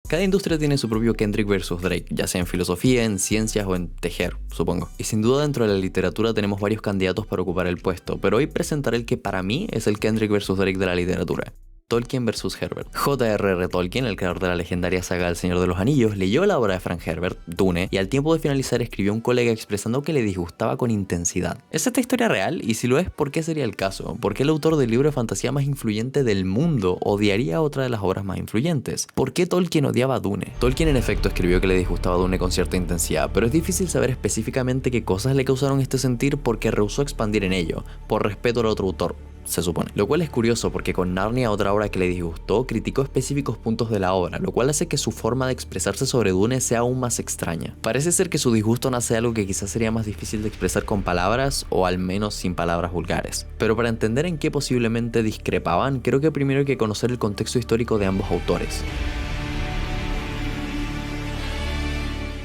Cada industria tiene su propio Kendrick versus Drake, ya sea en filosofía, en ciencias o en tejer, supongo. Y sin duda dentro de la literatura tenemos varios candidatos para ocupar el puesto, pero hoy presentaré el que para mí es el Kendrick versus Drake de la literatura. Tolkien vs Herbert. J.R.R. Tolkien, el creador de la legendaria saga El Señor de los Anillos, leyó la obra de Frank Herbert, Dune, y al tiempo de finalizar escribió a un colega expresando que le disgustaba con intensidad. ¿Es esta historia real? Y si lo es, ¿por qué sería el caso? ¿Por qué el autor del libro de fantasía más influyente del mundo odiaría otra de las obras más influyentes? ¿Por qué Tolkien odiaba a Dune? Tolkien en efecto escribió que le disgustaba Dune con cierta intensidad, pero es difícil saber específicamente qué cosas le causaron este sentir porque rehusó expandir en ello, por respeto al otro autor, se supone. Lo cual es curioso porque con Narnia, otra obra que le disgustó, criticó específicos puntos de la obra, lo cual hace que su forma de expresarse sobre Dune sea aún más extraña. Parece ser que su disgusto nace de algo que quizás sería más difícil de expresar con palabras, o al menos sin palabras vulgares. Pero para entender en qué posiblemente discrepaban, creo que primero hay que conocer el contexto histórico de ambos autores.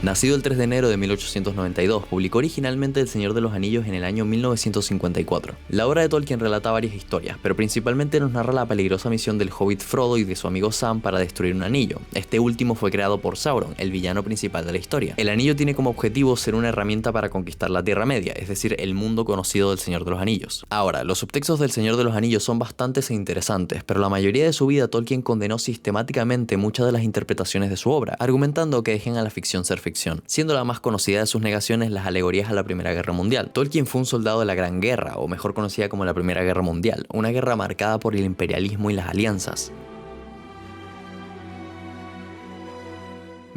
Nacido el 3 de enero de 1892, publicó originalmente El Señor de los Anillos en el año 1954. La obra de Tolkien relata varias historias, pero principalmente nos narra la peligrosa misión del hobbit Frodo y de su amigo Sam para destruir un anillo. Este último fue creado por Sauron, el villano principal de la historia. El anillo tiene como objetivo ser una herramienta para conquistar la Tierra Media, es decir, el mundo conocido del Señor de los Anillos. Ahora, los subtextos del Señor de los Anillos son bastantes e interesantes, pero la mayoría de su vida Tolkien condenó sistemáticamente muchas de las interpretaciones de su obra, argumentando que dejen a la ficción ser ficción, siendo la más conocida de sus negaciones las alegorías a la Primera Guerra Mundial. Tolkien fue un soldado de la Gran Guerra, o mejor conocida como la Primera Guerra Mundial, una guerra marcada por el imperialismo y las alianzas.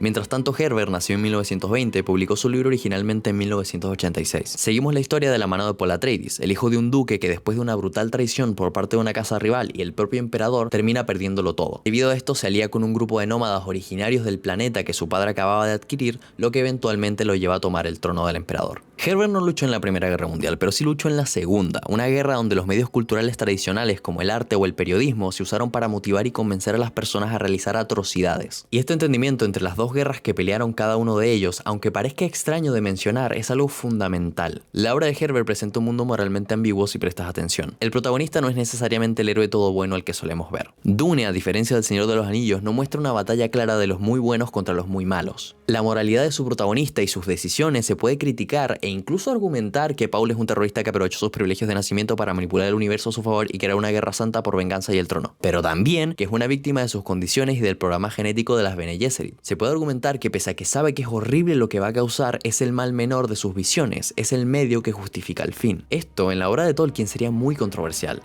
Mientras tanto, Herbert nació en 1920 y publicó su libro originalmente en 1986. Seguimos la historia de la mano de Paul Atreides, el hijo de un duque que después de una brutal traición por parte de una casa rival y el propio emperador, termina perdiéndolo todo. Debido a esto se alía con un grupo de nómadas originarios del planeta que su padre acababa de adquirir, lo que eventualmente lo lleva a tomar el trono del emperador. Herbert no luchó en la Primera Guerra Mundial, pero sí luchó en la Segunda, una guerra donde los medios culturales tradicionales como el arte o el periodismo se usaron para motivar y convencer a las personas a realizar atrocidades. Y este entendimiento entre las dos guerras que pelearon cada uno de ellos, aunque parezca extraño de mencionar, es algo fundamental. La obra de Herbert presenta un mundo moralmente ambiguo si prestas atención. El protagonista no es necesariamente el héroe todo bueno al que solemos ver. Dune, a diferencia del Señor de los Anillos, no muestra una batalla clara de los muy buenos contra los muy malos. La moralidad de su protagonista y sus decisiones se puede criticar e incluso argumentar que Paul es un terrorista que aprovechó sus privilegios de nacimiento para manipular el universo a su favor y crear una guerra santa por venganza y el trono. Pero también que es una víctima de sus condiciones y del programa genético de las Bene Gesserit. Se puede argumentar que pese a que sabe que es horrible lo que va a causar, es el mal menor de sus visiones, es el medio que justifica el fin. Esto en la obra de Tolkien sería muy controversial.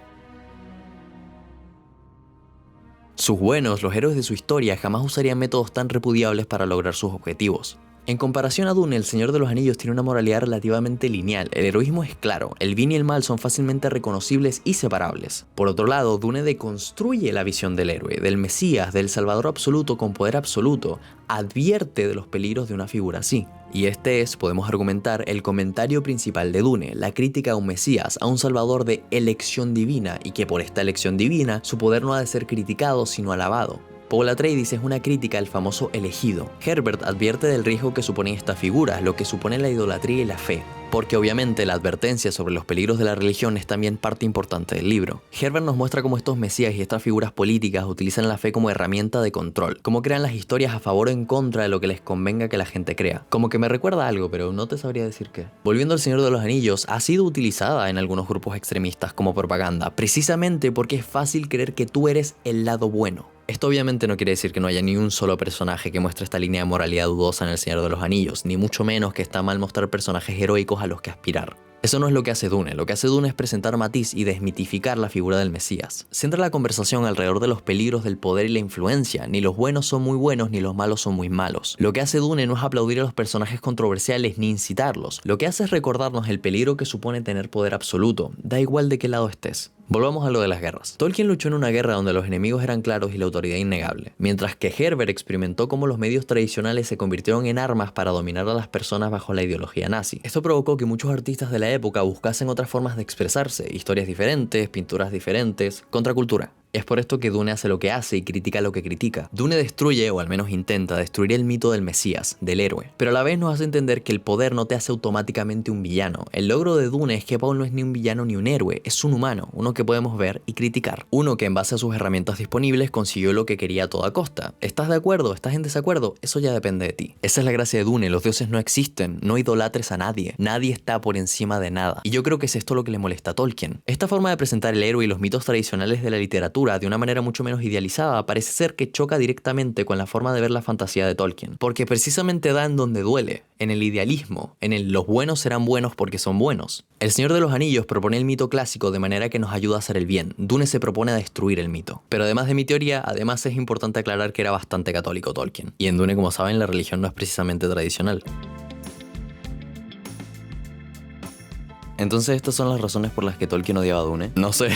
Sus buenos, los héroes de su historia, jamás usarían métodos tan repudiables para lograr sus objetivos. En comparación a Dune, El Señor de los Anillos tiene una moralidad relativamente lineal, el heroísmo es claro, el bien y el mal son fácilmente reconocibles y separables. Por otro lado, Dune deconstruye la visión del héroe, del Mesías, del Salvador absoluto con poder absoluto, advierte de los peligros de una figura así. Y este es, podemos argumentar, el comentario principal de Dune, la crítica a un Mesías, a un Salvador de elección divina, y que por esta elección divina, su poder no ha de ser criticado sino alabado. Paul Atreides es una crítica al famoso elegido. Herbert advierte del riesgo que supone esta figura, lo que supone la idolatría y la fe, porque obviamente la advertencia sobre los peligros de la religión es también parte importante del libro. Herbert nos muestra cómo estos mesías y estas figuras políticas utilizan la fe como herramienta de control, cómo crean las historias a favor o en contra de lo que les convenga que la gente crea. Como que me recuerda algo, pero no te sabría decir qué. Volviendo al Señor de los Anillos, ha sido utilizada en algunos grupos extremistas como propaganda, precisamente porque es fácil creer que tú eres el lado bueno. Esto obviamente no quiere decir que no haya ni un solo personaje que muestre esta línea de moralidad dudosa en El Señor de los Anillos, ni mucho menos que está mal mostrar personajes heroicos a los que aspirar. Eso no es lo que hace Dune, lo que hace Dune es presentar matiz y desmitificar la figura del Mesías. Centra la conversación alrededor de los peligros del poder y la influencia, ni los buenos son muy buenos ni los malos son muy malos. Lo que hace Dune no es aplaudir a los personajes controversiales ni incitarlos, lo que hace es recordarnos el peligro que supone tener poder absoluto, da igual de qué lado estés. Volvamos a lo de las guerras. Tolkien luchó en una guerra donde los enemigos eran claros y la autoridad innegable, mientras que Herbert experimentó cómo los medios tradicionales se convirtieron en armas para dominar a las personas bajo la ideología nazi. Esto provocó que muchos artistas de la época buscasen otras formas de expresarse, historias diferentes, pinturas diferentes, contracultura. Es por esto que Dune hace lo que hace y critica lo que critica. Dune destruye, o al menos intenta destruir el mito del Mesías, del héroe, pero a la vez nos hace entender que el poder no te hace automáticamente un villano. El logro de Dune es que Paul no es ni un villano ni un héroe, es un humano, uno que podemos ver y criticar. Uno que en base a sus herramientas disponibles consiguió lo que quería a toda costa. ¿Estás de acuerdo? ¿Estás en desacuerdo? Eso ya depende de ti. Esa es la gracia de Dune, los dioses no existen, no idolatres a nadie, nadie está por encima de nada. Y yo creo que es esto lo que le molesta a Tolkien. Esta forma de presentar el héroe y los mitos tradicionales de la literatura de una manera mucho menos idealizada parece ser que choca directamente con la forma de ver la fantasía de Tolkien, porque precisamente da en donde duele, en el idealismo, en el los buenos serán buenos porque son buenos. El Señor de los Anillos propone el mito clásico de manera que nos ayuda a hacer el bien. Dune se propone a destruir el mito. Pero además de mi teoría, además es importante aclarar que era bastante católico Tolkien. Y en Dune, como saben, la religión no es precisamente tradicional. Entonces estas son las razones por las que Tolkien odiaba a Dune. No sé.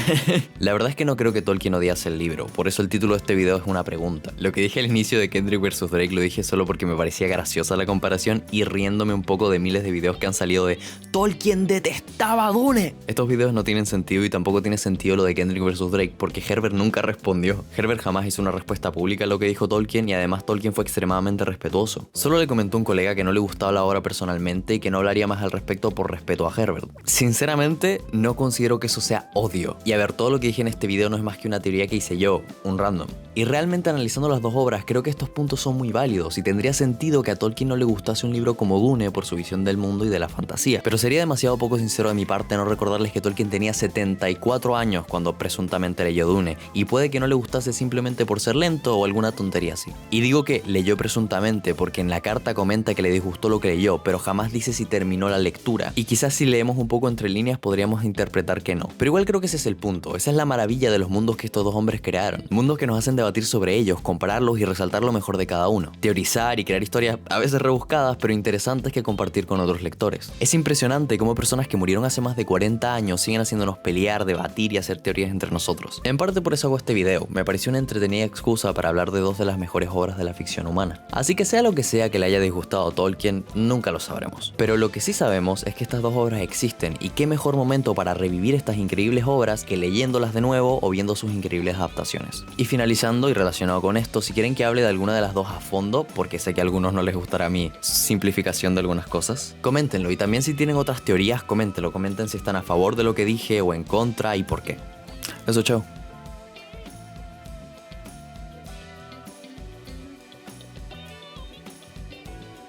La verdad es que no creo que Tolkien odiase el libro, por eso el título de este video es una pregunta. Lo que dije al inicio de Kendrick vs Drake lo dije solo porque me parecía graciosa la comparación y riéndome un poco de miles de videos que han salido de Tolkien detestaba a Dune. Estos videos no tienen sentido y tampoco tiene sentido lo de Kendrick vs Drake porque Herbert nunca respondió. Herbert jamás hizo una respuesta pública a lo que dijo Tolkien y además Tolkien fue extremadamente respetuoso. Solo le comentó a un colega que no le gustaba la obra personalmente y que no hablaría más al respecto por respeto a Herbert. Sinceramente, no considero que eso sea odio. Y a ver, todo lo que dije en este video no es más que una teoría que hice yo, un random. Y realmente analizando las dos obras, creo que estos puntos son muy válidos y tendría sentido que a Tolkien no le gustase un libro como Dune por su visión del mundo y de la fantasía. Pero sería demasiado poco sincero de mi parte no recordarles que Tolkien tenía 74 años cuando presuntamente leyó Dune, y puede que no le gustase simplemente por ser lento o alguna tontería así. Y digo que leyó presuntamente porque en la carta comenta que le disgustó lo que leyó, pero jamás dice si terminó la lectura. Y quizás si leemos un poco entre líneas podríamos interpretar que no. Pero igual creo que ese es el punto, esa es la maravilla de los mundos que estos dos hombres crearon. Mundos que nos hacen debatir sobre ellos, compararlos y resaltar lo mejor de cada uno. Teorizar y crear historias a veces rebuscadas pero interesantes que compartir con otros lectores. Es impresionante cómo personas que murieron hace más de 40 años siguen haciéndonos pelear, debatir y hacer teorías entre nosotros. En parte por eso hago este video, me pareció una entretenida excusa para hablar de dos de las mejores obras de la ficción humana. Así que sea lo que sea que le haya disgustado a Tolkien, nunca lo sabremos. Pero lo que sí sabemos es que estas dos obras existen y qué mejor momento para revivir estas increíbles obras que leyéndolas de nuevo o viendo sus increíbles adaptaciones. Y finalizando y relacionado con esto, si quieren que hable de alguna de las dos a fondo, porque sé que a algunos no les gustará mi simplificación de algunas cosas, coméntenlo, y también si tienen otras teorías, coméntenlo, comenten si están a favor de lo que dije o en contra y por qué. Eso, chao.